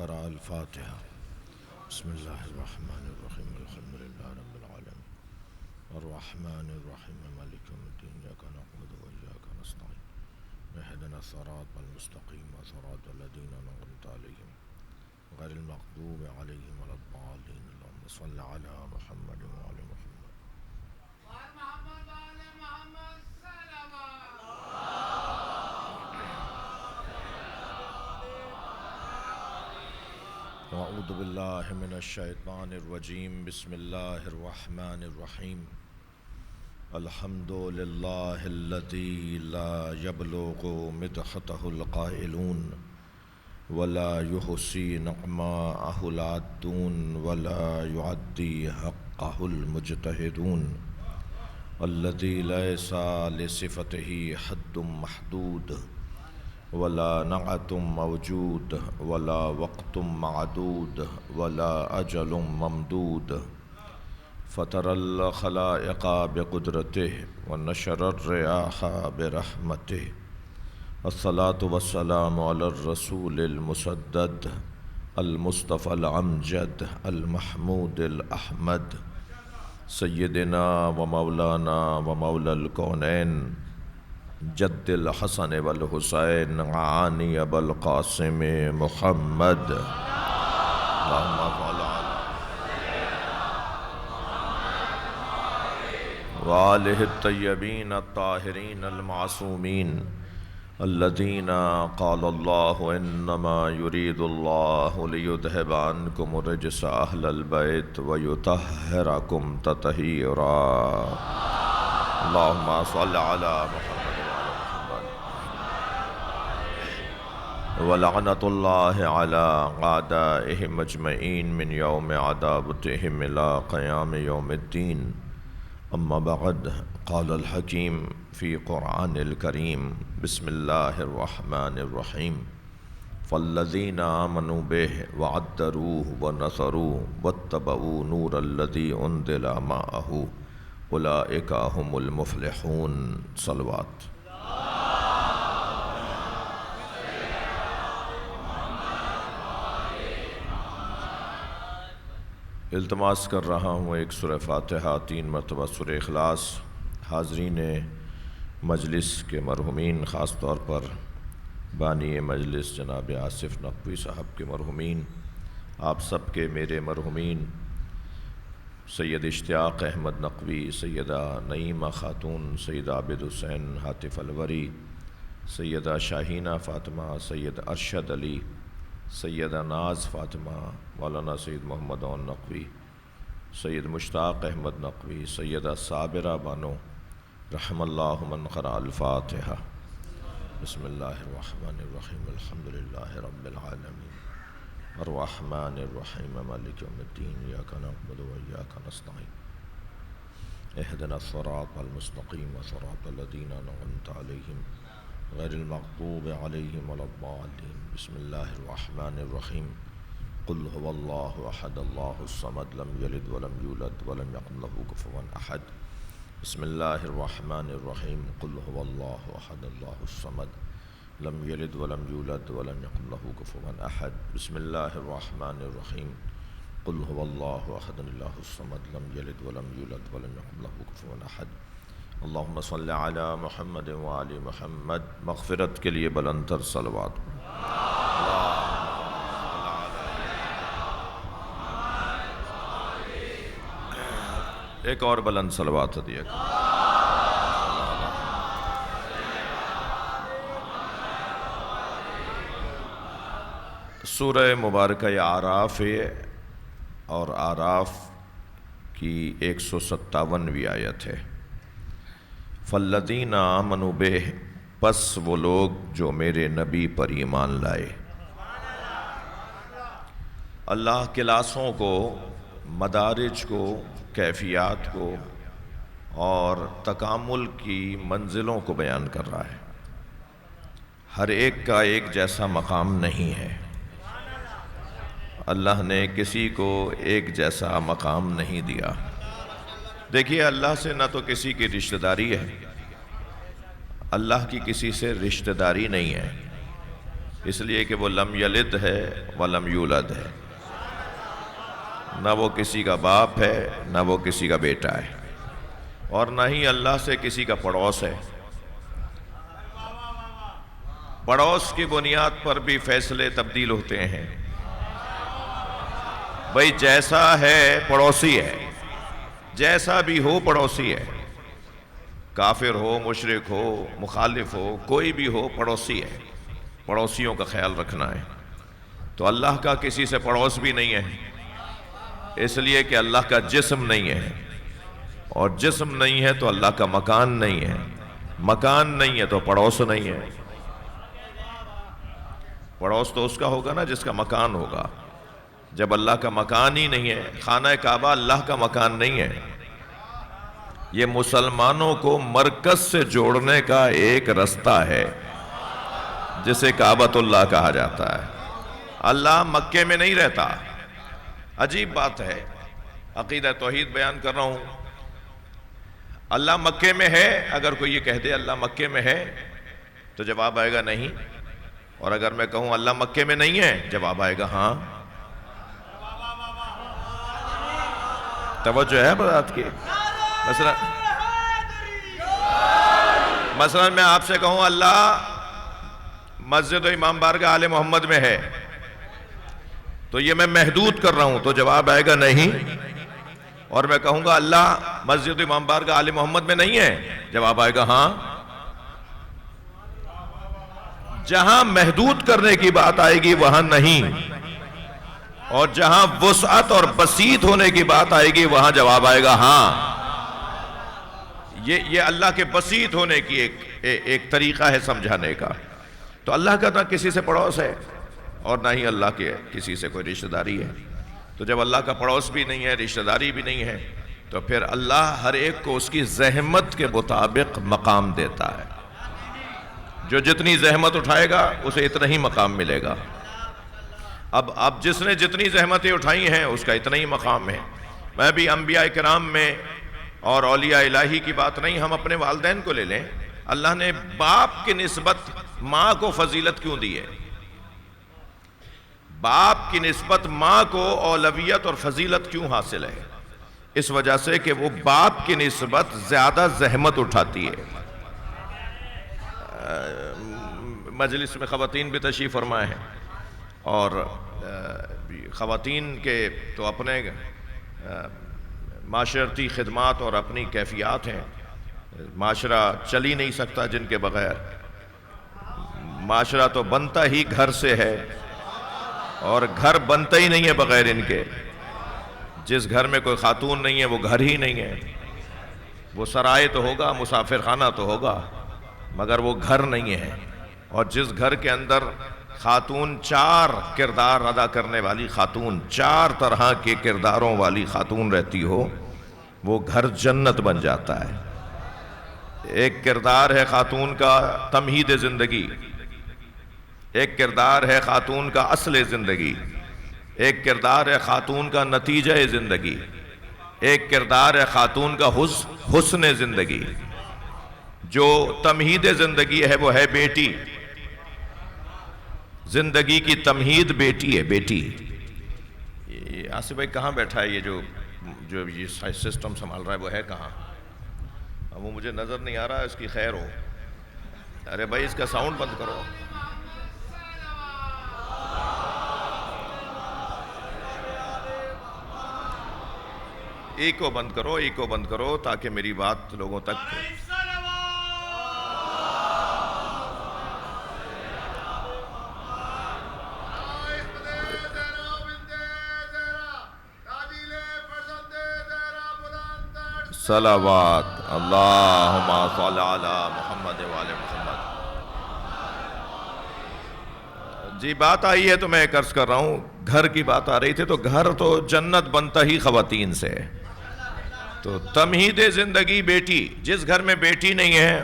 قرأ الفاتحة. بسم الله الرحمن الرحيم الحمد لله رب العالمين الرحمن الرحيم مالك يوم الدين إياك نعبد وإياك نستعين اهدنا الصراط المستقيم صراط الذين أنعمت عليهم غير المغضوب عليهم ولا الضالين. اللهم صل على محمد وعلى محمد. أعوذ بالله من الشيطان الرجيم. بسم الله الرحمن الرحيم. الحمد لله الذي لا يبلغ مدحته القائلون ولا يحصي نعماءه العادون ولا يعدي حقه المجتهدون، الذي ليس لصفته حد محدود ولا نعت موجود ولا وقت معدود ولا أجل ممدود، فطر الخلائق بقدرته ونشر الرياح برحمته. الصلاة والسلام على الرسول المسدد المصطفى الأمجد المحمود الأحمد سيدنا ومولانا ومولى الكونين جد الحسن والحسين عاني أبا القاسم محمد. اللهم صل على وآله الطيبين الطاهرين المعصومين الذين قال الله إنما يريد الله ليذهب عنكم الرجس أهل البيت ويطهركم تطهيرا. اللهم صل على محمد ولعنة الله على أعدائهم أجمعين من يوم عداوتهم إلى قيام يوم الدين. أما بعد، قال الحكيم في قرآن الكريم: بسم الله الرحمن الرحيم. فالذين آمنوا به وعذروه ونصروه واتبعوا نور الذي أنزل معه أولئك هم المفلحون. صلوات. التماس کر رہا ہوں ایک سورہ فاتحہ، 3 مرتبہ سورہ اخلاص. حاضرین مجلس کے مرحومین، خاص طور پر بانی مجلس جناب آصف نقوی صاحب کے مرحومین، آپ سب کے میرے مرحومین سید اشتیاق احمد نقوی، سیدہ نعیمہ خاتون، سید عابد حسین حاتف الوری، سیدہ شاہینہ فاطمہ، سید ارشد علی، سیدہ ناز فاطمہ، مولانا سید محمد عون نقوی، سید مشتاق احمد نقوی، سیدہ صابرہ بانو، رحم اللہ من قرأ الفاتحہ. بسم اللہ الرحمن الرحیم الحمد للہ رب العالمین الرحمن الرحیم مالک یوم الدین ایاک نعبد و ایاک نستعین اہدنا الصراط المستقیم صراط الذین انعمت علیہم غیر المغضوب علیہم ولا الضالین. بسم اللہ الرحمن الرحیم. قل هو اللہ احد اللہ الصمد لم یلد ولم یولد ولم یکن له کفوا احد. بسم اللہ الرحمن الرحیم. قل هو اللہ احد اللہ الصمد لم یلد ولم یولد ولم یکن له کفوا احد. بسم اللہ الرحمن الرحیم. قل هو اللہ احد اللہ الصمد لم یلد ولم یولد ولم یکن له کفوا احد. اللہم صل علی محمد وآل محمد. مغفرت کے لیے بلند تر صلوات. ایک اور بلند صلوات دیا. سورہ مبارکہ اعراف ہے اور اعراف کی 157ویں آیت ہے. فالذین آمنوا بہ، پس وہ لوگ جو میرے نبی پر ایمان لائے. اللہ کلاسوں کو، مدارج کو، کیفیات کو اور تکامل کی منزلوں کو بیان کر رہا ہے. ہر ایک کا ایک جیسا مقام نہیں ہے. اللہ نے کسی کو ایک جیسا مقام نہیں دیا. دیکھیے، اللہ سے نہ تو کسی کی رشتہ داری ہے، اللہ کی کسی سے رشتہ داری نہیں ہے. اس لیے کہ وہ لم یلد ہے ولم یولد ہے، نہ وہ کسی کا باپ ہے نہ وہ کسی کا بیٹا ہے، اور نہ ہی اللہ سے کسی کا پڑوس ہے۔ پڑوس کی بنیاد پر بھی فیصلے تبدیل ہوتے ہیں۔ بھئی جیسا ہے پڑوسی ہے، جیسا بھی ہو پڑوسی ہے، کافر ہو، مشرک ہو، مخالف ہو، کوئی بھی ہو پڑوسی ہے، پڑوسیوں کا خیال رکھنا ہے۔ تو اللہ کا کسی سے پڑوس بھی نہیں ہے، اس لیے کہ اللہ کا جسم نہیں ہے، اور جسم نہیں ہے تو اللہ کا مکان نہیں ہے، مکان نہیں ہے تو پڑوس نہیں ہے۔ پڑوس تو اس کا ہوگا نا جس کا مکان ہوگا۔ جب اللہ کا مکان ہی نہیں ہے، خانہ کعبہ اللہ کا مکان نہیں ہے، یہ مسلمانوں کو مرکز سے جوڑنے کا ایک رستہ ہے جسے کعبۃ اللہ کہا جاتا ہے۔ اللہ مکے میں نہیں رہتا۔ عجیب بات ہے، عقیدہ توحید بیان کر رہا ہوں۔ اللہ مکے میں ہے، اگر کوئی یہ کہہ دے اللہ مکے میں ہے تو جواب آئے گا نہیں، اور اگر میں کہوں اللہ مکے میں نہیں ہے جواب آئے گا ہاں۔ توجہ ہے بات کی؟ مثلا میں آپ سے کہوں اللہ مسجد و امام بارگاہ آل محمد میں ہے، تو یہ میں محدود کر رہا ہوں، تو جواب آئے گا نہیں۔ اور میں کہوں گا اللہ مسجد و امام بارگاہ آل محمد میں نہیں ہے، جواب آئے گا ہاں۔ جہاں محدود کرنے کی بات آئے گی وہاں نہیں، اور جہاں وسعت اور بسیط ہونے کی بات آئے گی وہاں جواب آئے گا ہاں۔ یہ اللہ کے بسیط ہونے کی ایک طریقہ ہے سمجھانے کا۔ تو اللہ کا نہ کسی سے پڑوس ہے اور نہ ہی اللہ کے کسی سے کوئی رشتہ داری ہے۔ تو جب اللہ کا پڑوس بھی نہیں ہے، رشتہ داری بھی نہیں ہے، تو پھر اللہ ہر ایک کو اس کی زحمت کے مطابق مقام دیتا ہے۔ جو جتنی زحمت اٹھائے گا اسے اتنا ہی مقام ملے گا۔ اب جس نے جتنی زحمتیں اٹھائی ہیں اس کا اتنا ہی مقام ہے۔ میں بھی انبیاء کرام میں اور اولیاء الہی کی بات نہیں، ہم اپنے والدین کو لے لیں، اللہ نے باپ کی نسبت ماں کو فضیلت کیوں دی ہے؟ باپ کی نسبت ماں کو اولویت اور فضیلت کیوں حاصل ہے؟ اس وجہ سے کہ وہ باپ کی نسبت زیادہ زحمت اٹھاتی ہے۔ مجلس میں خواتین بھی تشریف فرمائے ہیں، اور خواتین کے تو اپنے معاشرتی خدمات اور اپنی کیفیات ہیں۔ معاشرہ چل ہی نہیں سکتا جن کے بغیر۔ معاشرہ تو بنتا ہی گھر سے ہے، اور گھر بنتا ہی نہیں ہے بغیر ان کے۔ جس گھر میں کوئی خاتون نہیں ہے وہ گھر ہی نہیں ہے۔ وہ سرائے تو ہوگا، مسافر خانہ تو ہوگا، مگر وہ گھر نہیں ہے۔ اور جس گھر کے اندر خاتون 4 کردار ادا کرنے والی خاتون، 4 طرح کے کرداروں والی خاتون رہتی ہو، وہ گھر جنت بن جاتا ہے۔ ایک کردار ہے خاتون کا تمہید زندگی، ایک کردار ہے خاتون کا اصل زندگی، ایک کردار ہے خاتون کا نتیجہ زندگی، ایک کردار ہے خاتون کا حسن زندگی۔ جو تمہید زندگی ہے وہ ہے بیٹی، زندگی کی تمہید بیٹی ہے، بیٹی۔ آصف بھائی کہاں بیٹھا ہے؟ یہ جو یہ سسٹم سنبھال رہا ہے وہ ہے کہاں؟ وہ مجھے نظر نہیں آ رہا، اس کی خیر ہو۔ ارے بھائی اس کا ساؤنڈ بند کرو۔ ایکو بند کرو، ایکو بند کرو تاکہ میری بات لوگوں تک۔ صلوات اللہم صلی علی محمد وآل محمد۔ جی بات آئی ہے تو میں ایک عرض کر رہا ہوں، گھر کی بات آ رہی تھی، تو گھر تو جنت بنتا ہی خواتین سے۔ تو تمہید زندگی بیٹی، جس گھر میں بیٹی نہیں ہے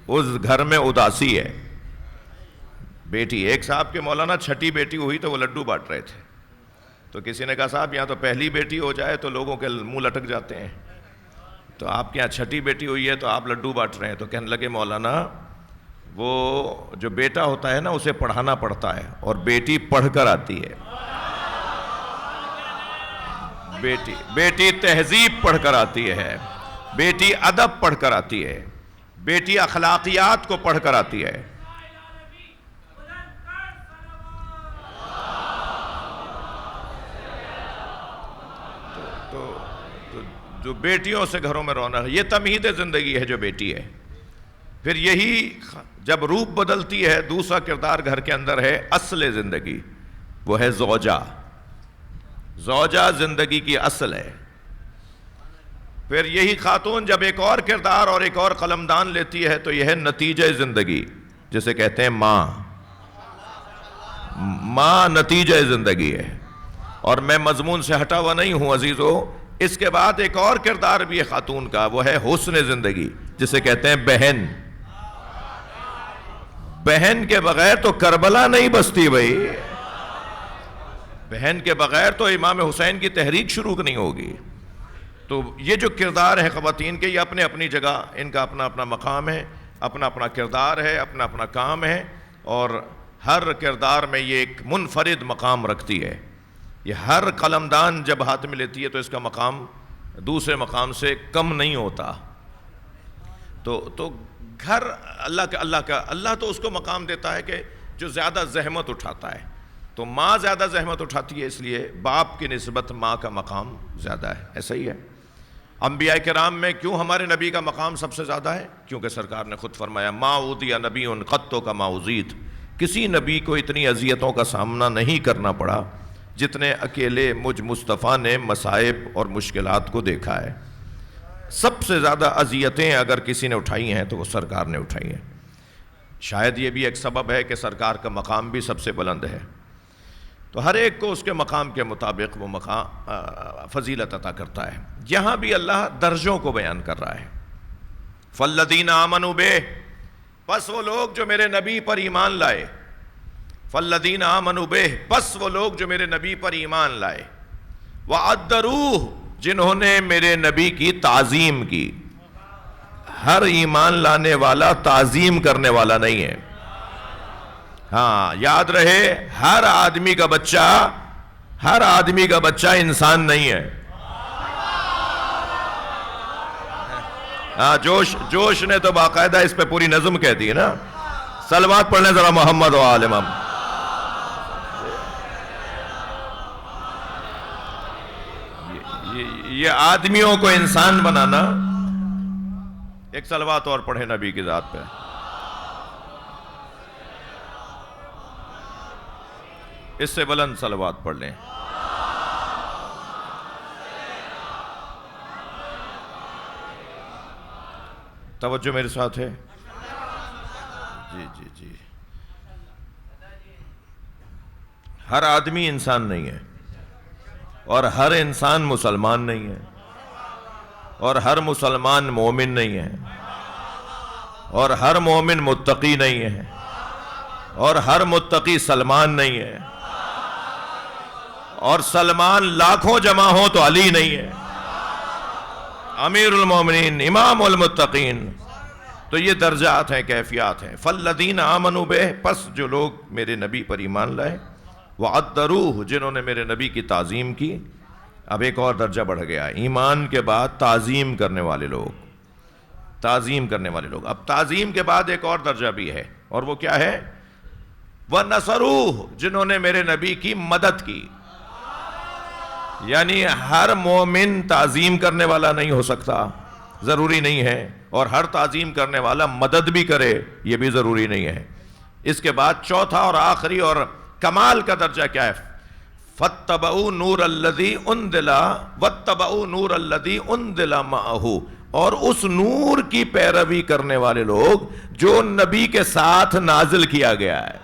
اس گھر میں اداسی ہے۔ بیٹی، ایک صاحب کے مولانا چھٹی بیٹی ہوئی تو وہ لڈو بانٹ رہے تھے، تو کسی نے کہا صاحب یہاں تو پہلی بیٹی ہو جائے تو لوگوں کے منہ لٹک جاتے ہیں، تو آپ کے یہاں چھٹی بیٹی ہوئی ہے تو آپ لڈو بانٹ رہے ہیں۔ تو کہنے لگے مولانا وہ جو بیٹا ہوتا ہے نا اسے پڑھانا پڑتا ہے، اور بیٹی پڑھ کر آتی ہے. بیٹی تہذیب پڑھ کر آتی ہے، بیٹی ادب پڑھ کر آتی ہے، بیٹی اخلاقیات کو پڑھ کر آتی ہے. تو جو بیٹیوں سے گھروں میں رونق ہے، یہ تمہید زندگی ہے جو بیٹی ہے. پھر یہی جب روپ بدلتی ہے، دوسرا کردار گھر کے اندر ہے اصل زندگی، وہ ہے زوجہ. زوجہ زندگی کی اصل ہے. پھر یہی خاتون جب ایک اور کردار اور ایک اور قلمدان لیتی ہے تو یہ ہے نتیجہ زندگی، جسے کہتے ہیں ماں. ماں نتیجہ زندگی ہے. اور میں مضمون سے ہٹا ہوا نہیں ہوں عزیزو، اس کے بعد ایک اور کردار بھی ہے خاتون کا، وہ ہے حسن زندگی، جسے کہتے ہیں بہن. بہن کے بغیر تو کربلا نہیں بستی بھائی. بہن کے بغیر تو امام حسین کی تحریک شروع نہیں ہوگی. تو یہ جو کردار ہے خواتین کے، یہ اپنے اپنی جگہ، ان کا اپنا اپنا مقام ہے، اپنا اپنا کردار ہے، اپنا اپنا کام ہے، اور ہر کردار میں یہ ایک منفرد مقام رکھتی ہے. یہ ہر قلمدان جب ہاتھ میں لیتی ہے تو اس کا مقام دوسرے مقام سے کم نہیں ہوتا. تو گھر اللہ تو اس کو مقام دیتا ہے کہ جو زیادہ زحمت اٹھاتا ہے. تو ماں زیادہ زحمت اٹھاتی ہے، اس لیے باپ کی نسبت ماں کا مقام زیادہ ہے. ایسا ہی ہے. انبیاء کرام میں کیوں ہمارے نبی کا مقام سب سے زیادہ ہے؟ کیونکہ سرکار نے خود فرمایا ما اوذی نبی قط کما اوذیت. کسی نبی کو اتنی اذیتوں کا سامنا نہیں کرنا پڑا جتنے اکیلے مجھ مصطفیٰ نے مصائب اور مشکلات کو دیکھا ہے. سب سے زیادہ اذیتیں اگر کسی نے اٹھائی ہیں تو وہ سرکار نے اٹھائی ہیں. شاید یہ بھی ایک سبب ہے کہ سرکار کا مقام بھی سب سے بلند ہے. تو ہر ایک کو اس کے مقام کے مطابق وہ مقام فضیلت عطا کرتا ہے. یہاں بھی اللہ درجوں کو بیان کر رہا ہے. فالذین آمنوا بہ، پس وہ لوگ جو میرے نبی پر ایمان لائے. فالذین آمنوا بہ، پس وہ لوگ جو میرے نبی پر ایمان لائے. وعذروہ، جنہوں نے میرے نبی کی تعظیم کی. ہر ایمان لانے والا تعظیم کرنے والا نہیں ہے. ہاں یاد رہے، ہر آدمی کا بچہ انسان نہیں ہے. ہاں جوش نے تو باقاعدہ اس پہ پوری نظم کہہ دی ہے نا. صلوات پڑھ لیں ذرا محمد و آل محمد. یہ آدمیوں کو انسان بنانا. ایک صلوات اور پڑھیں نبی کی ذات پہ. اس سے بلند صلوات پڑھ لیں. توجہ میرے ساتھ ہے؟ جی. ہر آدمی انسان نہیں ہے، اور ہر انسان مسلمان نہیں ہے، اور ہر مسلمان مومن نہیں ہے، اور ہر مومن متقی نہیں ہے، اور ہر متقی سلمان نہیں ہے، اور سلمان لاکھوں جمع ہوں تو علی نہیں ہے، امیر المومنین، امام المتقین. تو یہ درجات ہیں، کیفیات ہیں. فالذین آمنوا بہ، پس جو لوگ میرے نبی پر ایمان لائے. وعذروہ، جنہوں نے میرے نبی کی تعظیم کی. اب ایک اور درجہ بڑھ گیا، ایمان کے بعد تعظیم کرنے والے لوگ. اب تعظیم کے بعد ایک اور درجہ بھی ہے، اور وہ کیا ہے؟ وَنَصَرُوهُ، جنہوں نے میرے نبی کی مدد کی. یعنی ہر مومن تعظیم کرنے والا نہیں ہو سکتا، ضروری نہیں ہے. اور ہر تعظیم کرنے والا مدد بھی کرے، یہ بھی ضروری نہیں ہے. اس کے بعد چوتھا اور آخری اور کمال کا درجہ کیا ہے؟ فَاتَّبَعُوا نُورَ الَّذِي أُنزِلَ وَاتَّبَعُوا نُورَ الَّذِي أُنزِلَ مَعَهُ، اور اس نور کی پیروی کرنے والے لوگ جو نبی کے ساتھ نازل کیا گیا ہے.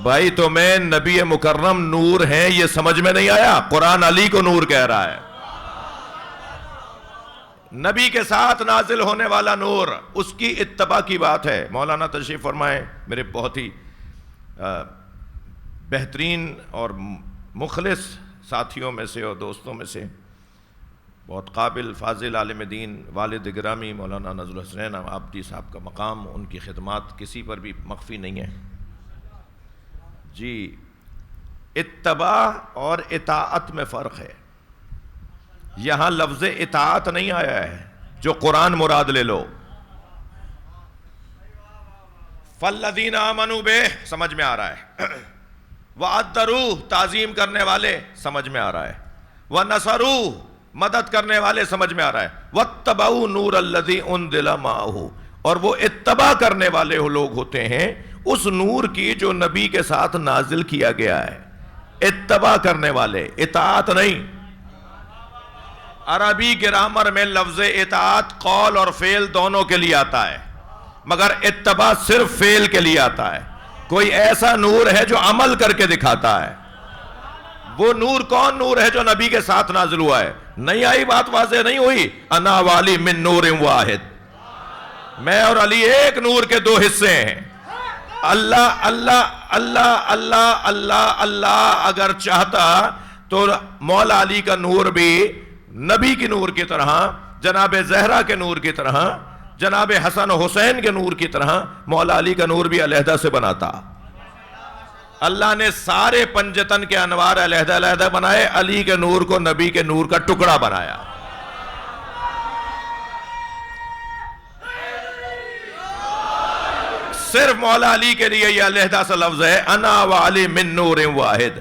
بھائی تمہیں نبی مکرم نور ہیں یہ سمجھ میں نہیں آیا؟ قرآن علی کو نور کہہ رہا ہے. نبی کے ساتھ نازل ہونے والا نور، اس کی اتباع کی بات ہے. مولانا تشریف فرمائیں، میرے بہت ہی بہترین اور مخلص ساتھیوں میں سے اور دوستوں میں سے. بہت قابل فاضل عالم دین والد گرامی مولانا نذر الحسنین عابدی صاحب کا مقام، ان کی خدمات کسی پر بھی مخفی نہیں ہے جی۔ اتباع اور اطاعت میں فرق ہے، یہاں لفظ اطاعت نہیں آیا ہے جو قرآن مراد لے لو۔ فالذین آمنوا بہ سمجھ میں آ رہا ہے، وعذروہ تعظیم کرنے والے سمجھ میں آ رہا ہے، ونصروہ مدد کرنے والے سمجھ میں آ رہا ہے، واتبعوا نور الذی انزل معہ، اور وہ اتباع کرنے والے لوگ ہوتے ہیں اس نور کی جو نبی کے ساتھ نازل کیا گیا ہے۔ اتباع کرنے والے، اطاعت نہیں۔ عربی گرامر میں لفظ اطاعت قول اور فعل دونوں کے لیے آتا ہے، مگر اتباع صرف فعل کے لیے آتا ہے۔ کوئی ایسا نور ہے جو عمل کر کے دکھاتا ہے، وہ نور کون نور ہے جو نبی کے ساتھ نازل ہوا ہے؟ نہیں آئی بات واضح نہیں ہوئی؟ انا والی من نور واحد، میں اور علی ایک نور کے دو حصے ہیں۔ اللہ اللہ اللہ اللہ اللہ اللہ اگر چاہتا تو مولا علی کا نور بھی نبی کی نور کی طرح، جناب زہرا کے نور کی طرح، جناب حسن و حسین کے نور کی طرح مولا علی کا نور بھی علیحدہ سے بناتا۔ اللہ نے سارے پنجتن کے انوار علیحدہ علیحدہ بنائے، علی کے نور کو نبی کے نور کا ٹکڑا بنایا۔ صرف مولا علی کے لیے یہ علیحدہ سا لفظ ہے، انا وعلی من نور واحد،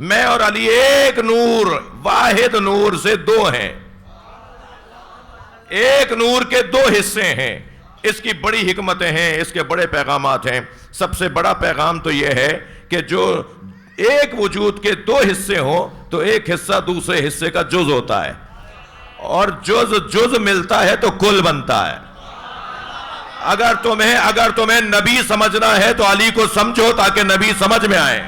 میں اور علی ایک نور، واحد نور سے دو ہیں، ایک نور کے دو حصے ہیں۔ اس کی بڑی حکمتیں ہیں، اس کے بڑے پیغامات ہیں۔ سب سے بڑا پیغام تو یہ ہے کہ جو ایک وجود کے دو حصے ہوں تو ایک حصہ دوسرے حصے کا جز ہوتا ہے، اور جز ملتا ہے تو کل بنتا ہے۔ اگر تمہیں نبی سمجھنا ہے تو علی کو سمجھو تاکہ نبی سمجھ میں آئے۔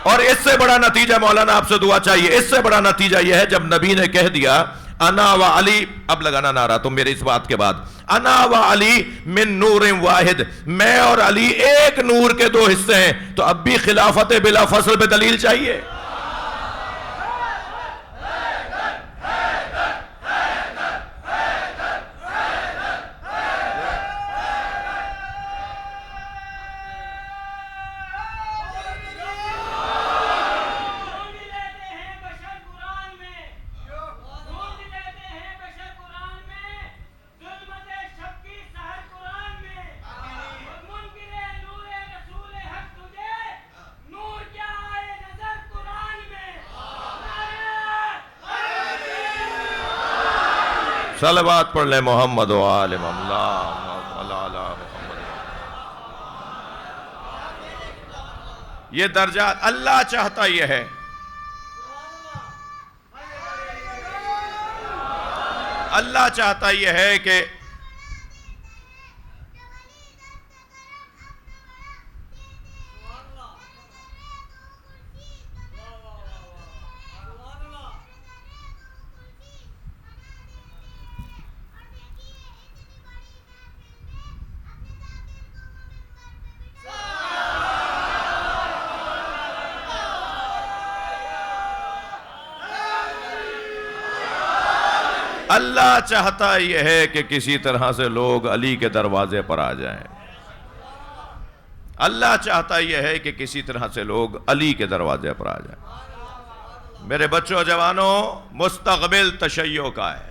اور اس سے بڑا نتیجہ مولانا آپ سے دعا چاہیے، اس سے بڑا نتیجہ یہ ہے جب نبی نے کہہ دیا انا و علی، اب لگانا نعرہ تم میرے اس بات کے بعد، انا و علی من نور واحد، میں اور علی ایک نور کے دو حصے ہیں، تو اب بھی خلافت بلا فصل پہ دلیل چاہیے۔ صلوات پڑھ لیں محمد و آل محمد۔ یہ درجات اللہ چاہتا یہ ہے، اللہ چاہتا یہ ہے کہ اللہ چاہتا یہ ہے کہ کسی طرح سے لوگ علی کے دروازے پر آ جائیں۔ اللہ چاہتا یہ ہے کہ کسی طرح سے لوگ علی کے دروازے پر آ جائیں۔ میرے بچوں جوانوں، مستقبل تشیع کا ہے۔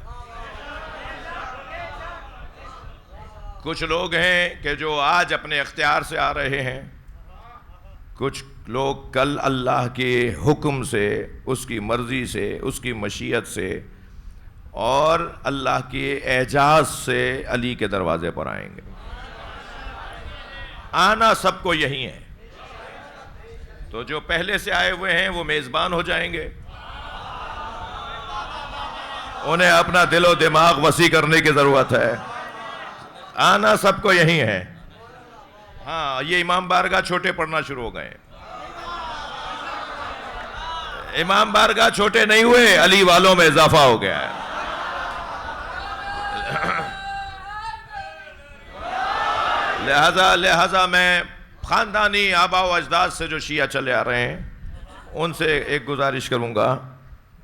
کچھ لوگ ہیں کہ جو آج اپنے اختیار سے آ رہے ہیں، کچھ لوگ کل اللہ کے حکم سے، اس کی مرضی سے، اس کی مشیت سے اور اللہ کے اعجاز سے علی کے دروازے پر آئیں گے۔ آنا سب کو یہی ہے، تو جو پہلے سے آئے ہوئے ہیں وہ میزبان ہو جائیں گے، انہیں اپنا دل و دماغ وسیع کرنے کی ضرورت ہے۔ آنا سب کو یہی ہے۔ ہاں، یہ امام بارگاہ چھوٹے پڑھنا شروع ہو گئے۔ امام بارگاہ چھوٹے نہیں ہوئے، علی والوں میں اضافہ ہو گیا ہے۔ لہذا میں خاندانی آبا و اجداد سے جو شیعہ چلے آ رہے ہیں ان سے ایک گزارش کروں گا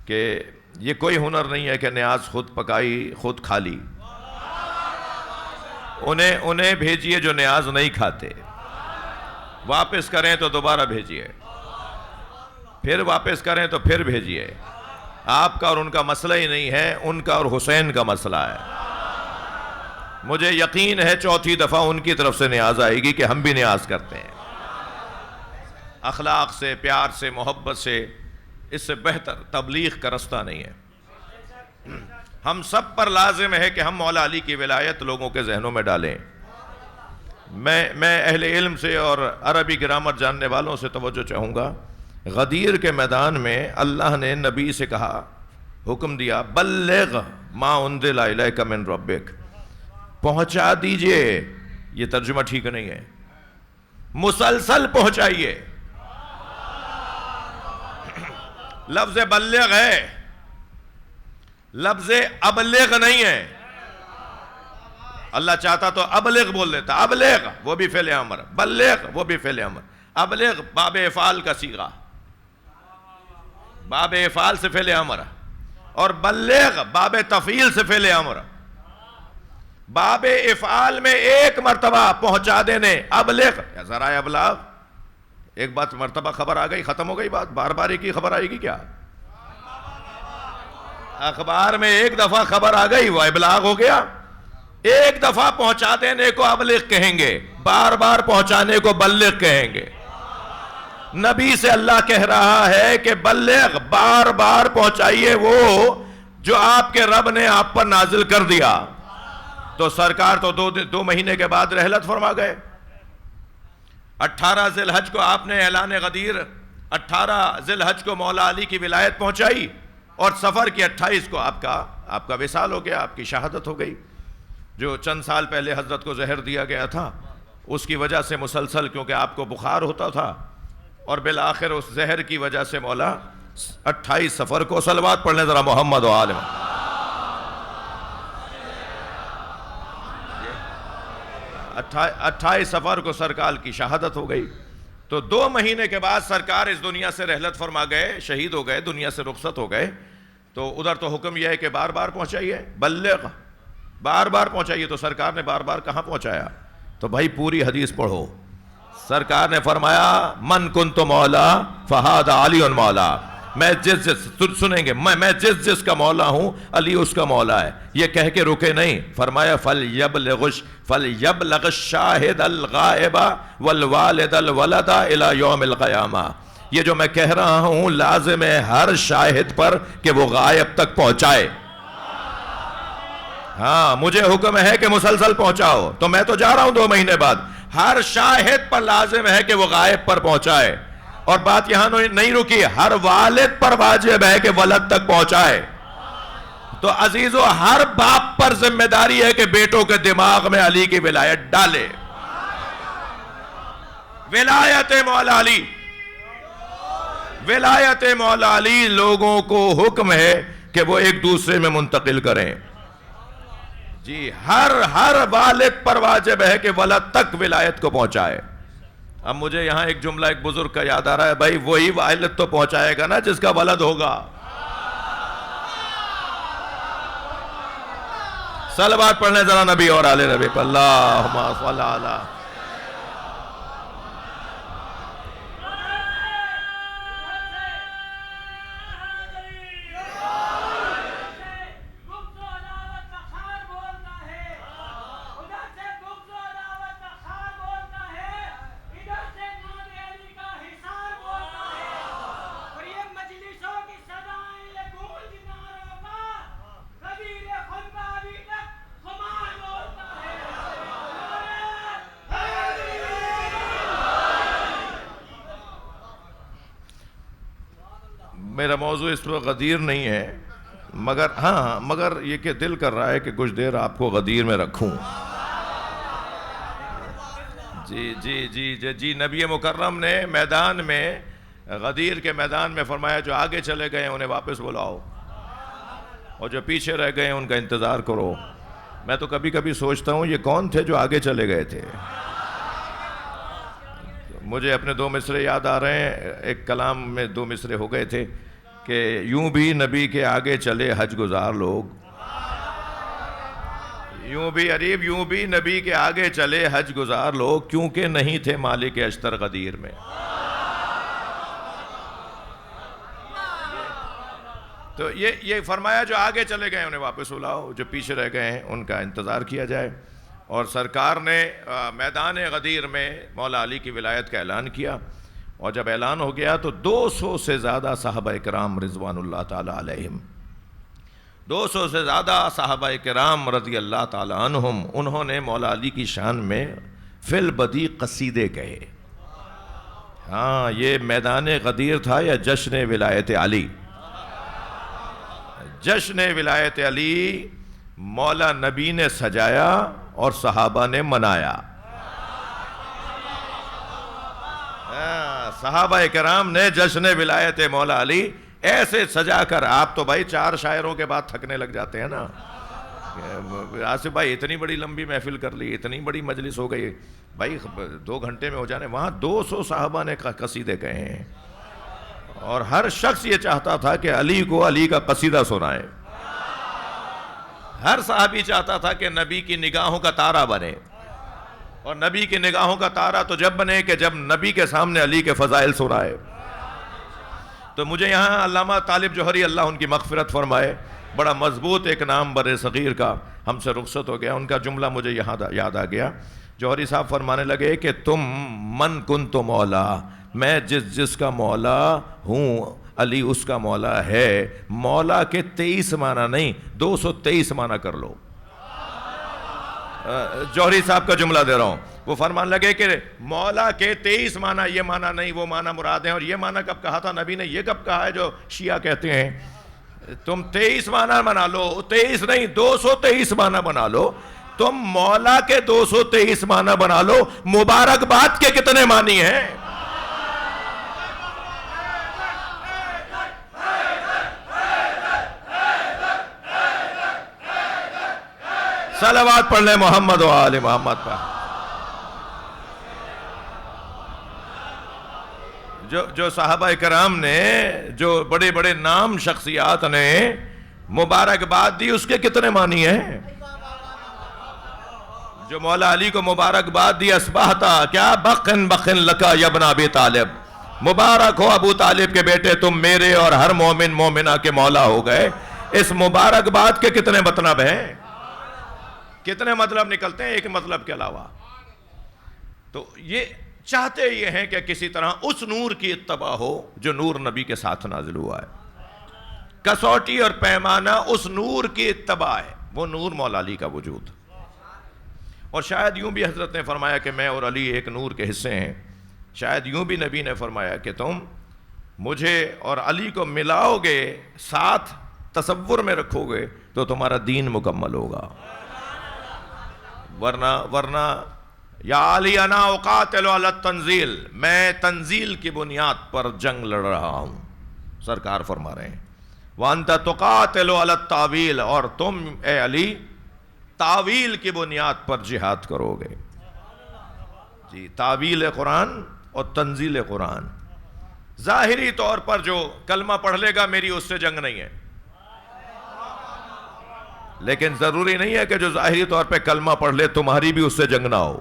کہ یہ کوئی ہنر نہیں ہے کہ نیاز خود پکائی خود کھا لی. انہیں بھیجیے جو نیاز نہیں کھاتے. واپس کریں تو دوبارہ بھیجیے, پھر واپس کریں تو پھر بھیجیے. آپ کا اور ان کا مسئلہ ہی نہیں ہے, ان کا اور حسین کا مسئلہ ہے. مجھے یقین ہے چوتھی دفعہ ان کی طرف سے نیاز آئے گی کہ ہم بھی نیاز کرتے ہیں. اخلاق سے, پیار سے, محبت سے, اس سے بہتر تبلیغ کا رستہ نہیں ہے. ہم سب پر لازم ہے کہ ہم مولا علی کی ولایت لوگوں کے ذہنوں میں ڈالیں. میں اہل علم سے اور عربی گرامر جاننے والوں سے توجہ چاہوں گا. غدیر کے میدان میں اللہ نے نبی سے کہا, حکم دیا, بلغ ما انزل الیک من ربک, پہنچا دیجئے. یہ ترجمہ ٹھیک نہیں ہے, مسلسل پہنچائیے. لفظ بلغ ہے, لفظ ابلغ نہیں ہے. اللہ چاہتا تو ابلغ بول دیتا, ابلغ وہ بھی فعل امر, بلغ وہ بھی فعل امر. ابلغ باب افعال کا صیغہ, باب افعال سے فعل امر, اور بلغ باب تفعیل سے فعل امر. باب افعال میں ایک مرتبہ پہنچا دینے, ابلغ ذرائع ابلاغ. ایک بات مرتبہ خبر آ گئی, ختم ہو گئی بات, بار بار ایک ہی خبر آئے گی کیا؟ اخبار میں ایک دفعہ خبر آ گئی, وہ ابلاغ ہو گیا. ایک دفعہ پہنچا دینے کو ابلغ کہیں گے, بار بار پہنچانے کو بلغ کہیں گے. نبی سے اللہ کہہ رہا ہے کہ بلغ, بار بار پہنچائیے وہ جو آپ کے رب نے آپ پر نازل کر دیا. تو سرکار تو دو مہینے کے بعد رحلت فرما گئے. 18 ذی الحج کو آپ نے اعلان غدیر, 18 ذی الحج کو مولا علی کی ولایت پہنچائی, اور سفر کی 28 کو آپ کا وصال ہو گیا, آپ کی شہادت ہو گئی. جو چند سال پہلے حضرت کو زہر دیا گیا تھا, اس کی وجہ سے مسلسل, کیونکہ آپ کو بخار ہوتا تھا, اور بالآخر اس زہر کی وجہ سے مولا 28 سفر کو, صلوات پڑھنے ذرا محمد و آل محمد. 28 سفر کو سرکار کی شہادت ہو گئی. تو 2 مہینے کے بعد سرکار اس دنیا سے رحلت فرما گئے, شہید ہو گئے, دنیا سے رخصت ہو گئے. تو ادھر تو حکم یہ ہے کہ بار بار پہنچائیے, بلغ, بار بار پہنچائیے. تو سرکار نے بار بار کہاں پہنچایا؟ تو بھائی پوری حدیث پڑھو. سرکار نے فرمایا, من کنت مولا فہذا علی مولا. میں سنیں گے, میں جس کا مولا ہوں, علی اس کا مولا ہے. یہ کہہ کے رکے نہیں, فرمایا فَلْيَبْلِغُ الشَّاهِدَ الْغَائِبَ وَالْوَالِدَ الْوَلَدَ إِلَى يَوْمِ الْقِيَامَةِ. یہ جو میں کہہ رہا ہوں لازم ہے ہر شاہد پر کہ وہ غائب تک پہنچائے. ہاں, مجھے حکم ہے کہ مسلسل پہنچاؤ, تو میں تو جا رہا ہوں 2 مہینے بعد. ہر شاہد پر لازم ہے کہ وہ غائب پر پہنچائے. اور بات یہاں نہیں رکی, ہر والد پر واجب ہے کہ ولد تک پہنچائے. تو عزیزو, ہر باپ پر ذمہ داری ہے کہ بیٹوں کے دماغ میں علی کی ولایت ڈالے. ولایت مولا علی, ولایت مولا علی لوگوں کو حکم ہے کہ وہ ایک دوسرے میں منتقل کریں. جی, ہر والد پر واجب ہے کہ ولد تک ولایت کو پہنچائے. اب مجھے یہاں ایک جملہ ایک بزرگ کا یاد آ رہا ہے, بھائی وہی والد تو پہنچائے گا نا جس کا ولد ہوگا. صلوات پڑھنے ذرا نبی اور آل نبی پر, اللہم صل علی. میرا موضوع اس وقت غدیر نہیں ہے, مگر یہ کہ دل کر رہا ہے کہ کچھ دیر آپ کو غدیر میں رکھوں. جی نبی مکرم نے میدان میں, غدیر کے میدان میں فرمایا, جو آگے چلے گئے انہیں واپس بلاؤ, اور جو پیچھے رہ گئے ان کا انتظار کرو. میں تو کبھی کبھی سوچتا ہوں یہ کون تھے جو آگے چلے گئے تھے. مجھے اپنے 2 مصرے یاد آ رہے ہیں. ایک کلام میں 2 مصرے ہو گئے تھے. کہ یوں بھی نبی کے آگے چلے حج گزار لوگ، یوں بھی نبی کے آگے چلے حج گزار لوگ، کیونکہ نہیں تھے مالک اشتر غدیر میں۔ تو یہ فرمایا جو آگے چلے گئے انہیں واپس بلاؤ، جو پیچھے رہ گئے ہیں ان کا انتظار کیا جائے۔ اور سرکار نے میدان غدیر میں مولا علی کی ولایت کا اعلان کیا، اور جب اعلان ہو گیا تو 200 سے زیادہ صحابہ کرام رضوان اللہ تعالی علیہم، 200 سے زیادہ صحابہ کرام رضی اللہ تعالی عنہم، انہوں نے مولا علی کی شان میں فی البدیع قصیدے کہے۔ ہاں، یہ میدان غدیر تھا یا جشن ولایت علی؟ جشن ولایت علی مولا نبی نے سجایا اور صحابہ نے منایا۔ صحابہ کرام نے جشن ولایت مولا علی ایسے سجا کر، آپ تو بھائی 4 شاعروں کے بعد تھکنے لگ جاتے ہیں نا، آصف بھائی اتنی بڑی لمبی محفل کر لی، اتنی بڑی مجلس ہو گئی، بھائی 2 گھنٹے میں ہو جانے، وہاں 200 صحابہ نے قصیدے کہے ہیں، اور ہر شخص یہ چاہتا تھا کہ علی کو علی کا قصیدہ سنائے۔ ہر صحابی چاہتا تھا کہ نبی کی نگاہوں کا تارہ بنے، اور نبی کی نگاہوں کا تارہ تو جب بنے کہ جب نبی کے سامنے علی کے فضائل سنائے۔ تو مجھے یہاں علامہ طالب جوہری اللہ ان کی مغفرت فرمائے، بڑا مضبوط ایک نام بر صغیر کا ہم سے رخصت ہو گیا، ان کا جملہ مجھے یاد آ گیا۔ جوہری صاحب فرمانے لگے کہ تم من کنت مولا، میں جس کا مولا ہوں، علی اس کا مولا ہے۔ مولا کے 23 معنی نہیں، 223 معنی کر لو۔ جوہری صاحب کا جملہ دے رہا ہوں، وہ فرمان لگے کہ مولا کے 23 معنی، یہ معنی نہیں وہ معنی مراد ہیں، اور یہ معنی کب کہا تھا نبی نے، یہ کب کہا ہے جو شیعہ کہتے ہیں؟ تم 23 معنی بنا لو، 23 نہیں 223 معنی بنا لو، تم مولا کے 223 معنی بنا لو، مبارکباد کے کتنے معنی ہیں؟ صلوات پڑھ لیں محمد و آل محمد پر۔ جو صحابہ کرام نے، جو بڑے بڑے نام شخصیات نے مبارکباد دی، اس کے کتنے معنی ہیں؟ جو مولا علی کو مبارکباد دی، اصبحتا کیا بخن بخن لکا یا ابن ابی طالب، مبارک ہو ابو طالب کے بیٹے، تم میرے اور ہر مومن مومنہ کے مولا ہو گئے۔ اس مبارکباد کے کتنے مطلب ہیں؟ کتنے مطلب نکلتے ہیں ایک مطلب کے علاوہ؟ تو یہ چاہتے یہ ہیں کہ کسی طرح اس نور کی اتباع ہو جو نور نبی کے ساتھ نازل ہوا ہے۔ کسوٹی اور پیمانہ اس نور کی اتباع ہے، وہ نور مولا علی کا وجود۔ اور شاید یوں بھی حضرت نے فرمایا کہ میں اور علی ایک نور کے حصے ہیں۔ شاید یوں بھی نبی نے فرمایا کہ تم مجھے اور علی کو ملاؤ گے، ساتھ تصور میں رکھو گے تو تمہارا دین مکمل ہوگا، ورنہ یا علی انا اقاتل علی التنزیل، میں تنزیل کی بنیاد پر جنگ لڑ رہا ہوں، سرکار فرما رہے ہیں۔ وانت تقاتل علی التاویل، اور تم اے علی تاویل کی بنیاد پر جہاد کرو گے۔ جی، تاویل قرآن اور تنزیل قرآن، ظاہری طور پر جو کلمہ پڑھ لے گا میری اس سے جنگ نہیں ہے، لیکن ضروری نہیں ہے کہ جو ظاہری طور پہ کلمہ پڑھ لے تمہاری بھی اس سے جنگ نہ ہو۔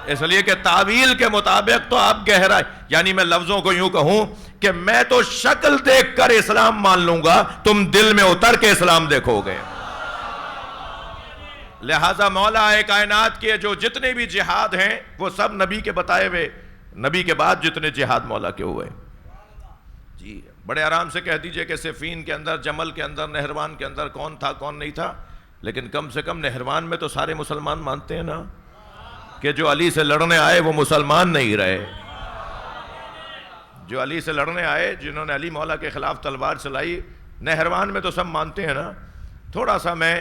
اس لیے کہ تعویل کے مطابق تو آپ گہرائی، یعنی میں لفظوں کو یوں کہوں کہ میں تو شکل دیکھ کر اسلام مان لوں گا، تم دل میں اتر کے اسلام دیکھو گے۔ لہٰذا مولا کائنات کے جو جتنے بھی جہاد ہیں وہ سب نبی کے بتائے ہوئے، نبی کے بعد جتنے جہاد مولا کے ہوئے، جی بڑے آرام سے کہہ دیجئے کہ صفین کے اندر، جمل کے اندر، نہروان کے اندر کون تھا کون نہیں تھا، لیکن کم سے کم نہروان میں تو سارے مسلمان مانتے ہیں نا کہ جو علی سے لڑنے آئے وہ مسلمان نہیں رہے۔ جو علی سے لڑنے آئے، جنہوں نے علی مولا کے خلاف تلوار چلائی، نہروان میں تو سب مانتے ہیں نا۔ تھوڑا سا میں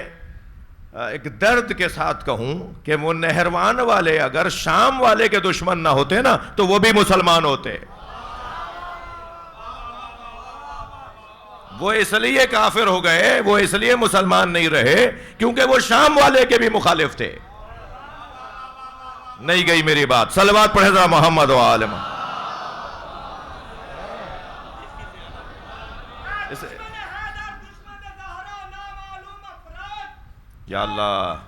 ایک درد کے ساتھ کہوں کہ وہ نہروان والے اگر شام والے کے دشمن نہ ہوتے نا تو وہ بھی مسلمان ہوتے۔ وہ اس لیے کافر ہو گئے، وہ اس لیے مسلمان نہیں رہے کیونکہ وہ شام والے کے بھی مخالف تھے۔ نہیں گئی میری بات؟ صلوات پڑھے ذرا محمد و آل محمد۔ یا اللہ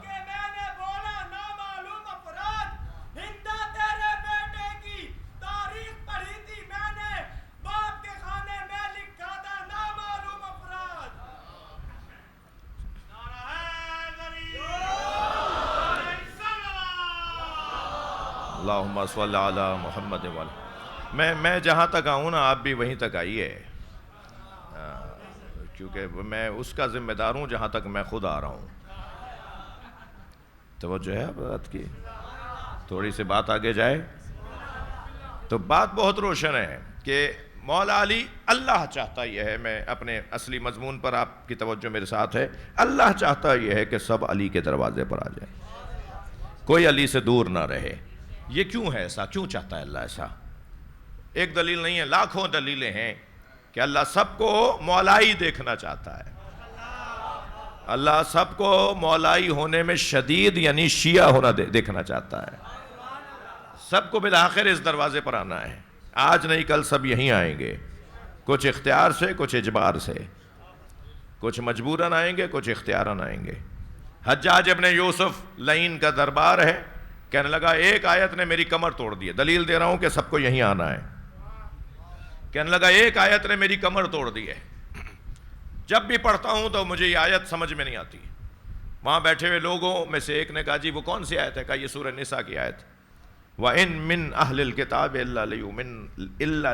اللہم صلی علی محمد میں جہاں تک آؤں نا آپ بھی وہیں تک آئیے، کیونکہ میں اس کا ذمہ دار ہوں جہاں تک میں خود آ رہا ہوں۔ توجہ ہے بات کی، تھوڑی سی بات آگے جائے تو بات بہت روشن ہے کہ مولا علی، اللہ چاہتا یہ ہے، میں اپنے اصلی مضمون پر آپ کی توجہ میرے ساتھ ہے، اللہ چاہتا یہ ہے کہ سب علی کے دروازے پر آ جائیں، کوئی علی سے دور نہ رہے۔ یہ کیوں ہے ایسا؟ کیوں چاہتا ہے اللہ ایسا؟ ایک دلیل نہیں ہے، لاکھوں دلیلیں ہیں کہ اللہ سب کو مولائی دیکھنا چاہتا ہے۔ اللہ سب کو مولائی ہونے میں شدید یعنی شیعہ ہونا دیکھنا چاہتا ہے۔ سب کو بالآخر اس دروازے پر آنا ہے، آج نہیں کل سب یہیں آئیں گے، کچھ اختیار سے، کچھ اجبار سے، کچھ مجبوراً آئیں گے، کچھ اختیاراً آئیں گے۔ حجاج ابن یوسف لعین کا دربار ہے، کہنے لگا ایک آیت نے میری کمر توڑ دی ہے، دلیل دے رہا ہوں کہ سب کو یہیں آنا ہے۔ کہنے لگا ایک آیت نے میری کمر توڑ دی ہے، جب بھی پڑھتا ہوں تو مجھے یہ آیت سمجھ میں نہیں آتی۔ وہاں بیٹھے ہوئے لوگوں میں سے ایک نے کہا جی وہ کون سی آیت ہے؟ کہا یہ سورہ نساء کی آیت، وَإِن مِّنْ أَهْلِ الْكِتَابِ إِلَّا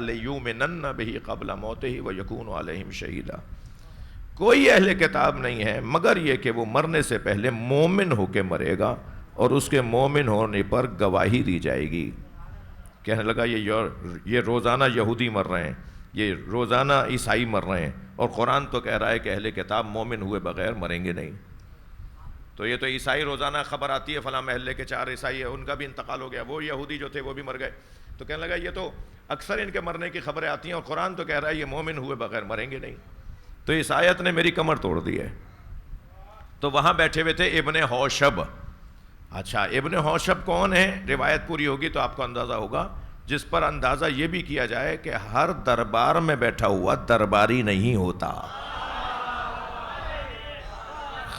لَيُؤْمِنَنَّ بِهِ قَبْلَ مَوْتِهِ وَيَكُونُ عَلَيْهِمْ شَهِيدًا۔ کوئی اہل کتاب نہیں ہے مگر یہ کہ وہ مرنے سے پہلے مومن ہو کے مرے گا اور اس کے مومن ہونے پر گواہی دی جائے گی۔ کہنے لگا یہ روزانہ یہودی مر رہے ہیں، یہ روزانہ عیسائی مر رہے ہیں، اور قرآن تو کہہ رہا ہے کہ اہل کتاب مومن ہوئے بغیر مریں گے نہیں۔ تو یہ تو عیسائی روزانہ خبر آتی ہے فلاں محلے کے 4 عیسائی ہے، ان کا بھی انتقال ہو گیا، وہ یہودی جو تھے وہ بھی مر گئے۔ تو کہنے لگا یہ تو اکثر ان کے مرنے کی خبریں آتی ہیں اور قرآن تو کہہ رہا ہے یہ مومن ہوئے بغیر مریں گے نہیں، تو اس آیت نے میری کمر توڑ دی ہے۔ تو وہاں بیٹھے ہوئے تھے ابن حوشب۔ اچھا ابن حوشب کون ہے؟ روایت پوری ہوگی تو آپ کو اندازہ ہوگا، جس پر اندازہ یہ بھی کیا جائے کہ ہر دربار میں بیٹھا ہوا درباری نہیں ہوتا۔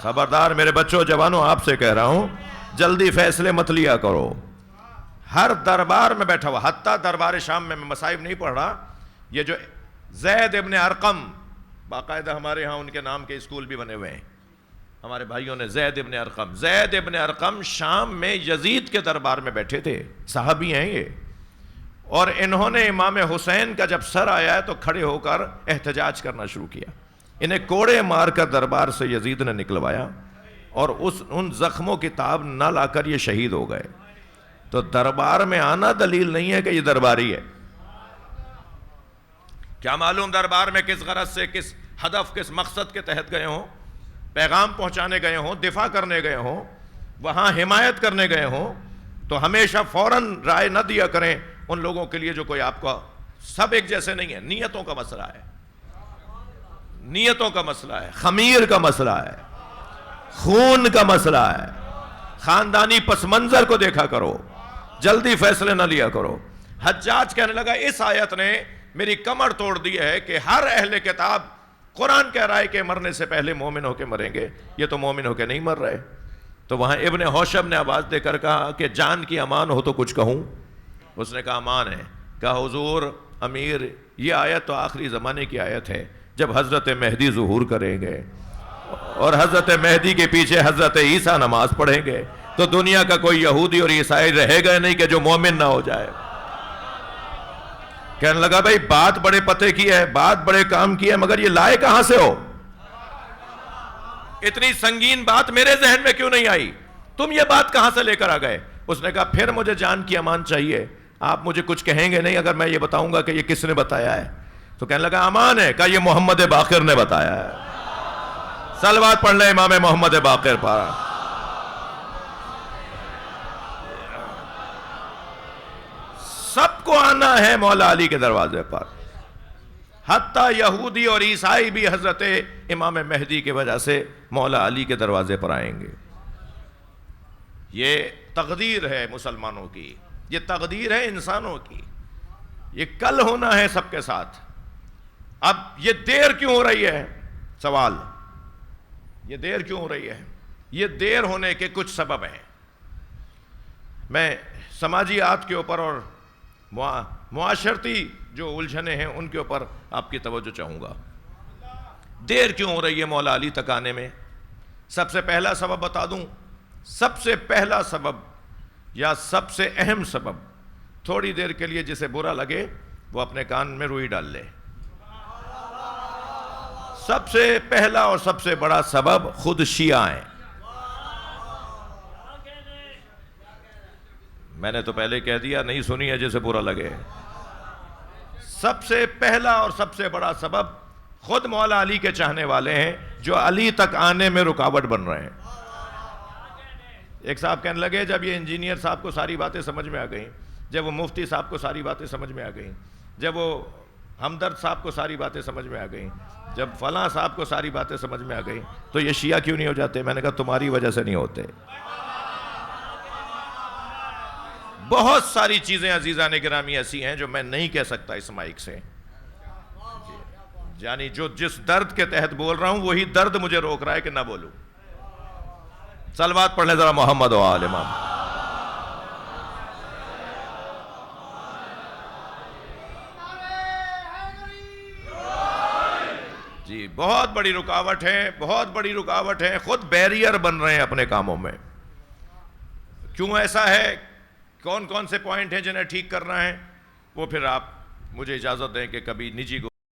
خبردار میرے بچوں جوانوں، آپ سے کہہ رہا ہوں جلدی فیصلے مت لیا کرو۔ ہر دربار میں بیٹھا ہوا، حتیٰ دربار شام میں مصائب نہیں پڑھ رہا، یہ جو زید ابن ارقم، باقاعدہ ہمارے ہاں ان کے نام کے اسکول بھی بنے ہوئے ہیں ہمارے بھائیوں نے، زید ابن ارقم شام میں یزید کے دربار میں بیٹھے تھے، صحابی ہیں یہ، اور انہوں نے امام حسین کا جب سر آیا ہے تو کھڑے ہو کر احتجاج کرنا شروع کیا، انہیں کوڑے مار کر دربار سے یزید نے نکلوایا، اور ان زخموں کی تاب نہ لا کر یہ شہید ہو گئے۔ تو دربار میں آنا دلیل نہیں ہے کہ یہ درباری ہے۔ کیا معلوم دربار میں کس غرض سے، کس ہدف، کس مقصد کے تحت گئے ہوں، پیغام پہنچانے گئے ہوں، دفاع کرنے گئے ہوں، وہاں حمایت کرنے گئے ہوں، تو ہمیشہ فوراً رائے نہ دیا کریں ان لوگوں کے لیے جو کوئی آپ کو، سب ایک جیسے نہیں ہیں، نیتوں کا مسئلہ ہے، نیتوں کا مسئلہ ہے، خمیر کا مسئلہ ہے، خون کا مسئلہ ہے، خاندانی پس منظر کو دیکھا کرو، جلدی فیصلے نہ لیا کرو۔ حجاج کہنے لگا اس آیت نے میری کمر توڑ دی ہے کہ ہر اہل کتاب، قرآن کہہ رہا ہے کہ مرنے سے پہلے مومن ہو کے مریں گے، یہ تو مومن ہو کے نہیں مر رہے۔ تو وہاں ابن حوشب نے آواز دے کر کہا کہ جان کی امان ہو تو کچھ کہوں؟ اس نے کہا امان ہے۔ کہا حضور امیر، یہ آیت تو آخری زمانے کی آیت ہے جب حضرت مہدی ظہور کریں گے اور حضرت مہدی کے پیچھے حضرت عیسیٰ نماز پڑھیں گے، تو دنیا کا کوئی یہودی اور عیسائی رہے گا نہیں کہ جو مومن نہ ہو جائے۔ کہنے لگا بھائی بات بڑے پتے کی ہے، بات بڑے کام کی ہے، مگر یہ لائے کہاں سے ہو؟ اتنی سنگین بات میرے ذہن میں کیوں نہیں آئی؟ تم یہ بات کہاں سے لے کر آ گئے؟ اس نے کہا پھر مجھے جان کی امان چاہیے، آپ مجھے کچھ کہیں گے نہیں اگر میں یہ بتاؤں گا کہ یہ کس نے بتایا ہے۔ تو کہنے لگا امان ہے۔ کہا یہ محمد باقر نے بتایا ہے۔ صلوات پڑھ لیں امام محمد باقر پر۔ سب کو آنا ہے مولا علی کے دروازے پر، حتیٰ یہودی اور عیسائی بھی حضرت امام مہدی کی وجہ سے مولا علی کے دروازے پر آئیں گے۔ یہ تقدیر ہے مسلمانوں کی، یہ تقدیر ہے انسانوں کی، یہ کل ہونا ہے سب کے ساتھ۔ اب یہ دیر کیوں ہو رہی ہے؟ سوال، یہ دیر کیوں ہو رہی ہے؟ یہ دیر ہونے کے کچھ سبب ہیں. میں سماجیات کے اوپر اور معاشرتی جو الجھنیں ہیں ان کے اوپر آپ کی توجہ چاہوں گا. دیر کیوں ہو رہی ہے مولا علی تک آنے میں؟ سب سے پہلا سبب بتا دوں. سب سے پہلا سبب یا سب سے اہم سبب، تھوڑی دیر کے لیے جسے برا لگے وہ اپنے کان میں روئی ڈال لے. سب سے پہلا اور سب سے بڑا سبب خود شیعہ ہیں. میں نے تو پہلے کہہ دیا، نہیں سنی ہے جسے برا لگے. سب سے پہلا اور سب سے بڑا سبب خود مولا علی کے چاہنے والے ہیں جو علی تک آنے میں رکاوٹ بن رہے ہیں. ایک صاحب کہنے لگے جب یہ انجینئر صاحب کو ساری باتیں سمجھ میں آ گئیں، جب وہ مفتی صاحب کو ساری باتیں سمجھ میں آ گئیں، جب وہ ہمدرد صاحب کو ساری باتیں سمجھ میں آ گئیں، جب فلاں صاحب کو ساری باتیں سمجھ میں آ گئیں، تو یہ شیعہ کیوں نہیں ہو جاتے؟ میں نے کہا تمہاری وجہ سے نہیں ہوتے. بہت ساری چیزیں عزیزان گرامی ایسی ہیں جو میں نہیں کہہ سکتا اس مائک سے. یعنی جو جس درد کے تحت بول رہا ہوں وہی درد مجھے روک رہا ہے کہ نہ بولوں. صلوات پڑھ لیں ذرا محمد و آل محمد. جی بہت بڑی رکاوٹ ہے، بہت بڑی رکاوٹ ہے. خود بیریئر بن رہے ہیں اپنے کاموں میں. کیوں ایسا ہے؟ کون کون سے پوائنٹ ہیں جنہیں ٹھیک کرنا ہے؟ وہ پھر آپ مجھے اجازت دیں کہ کبھی نجی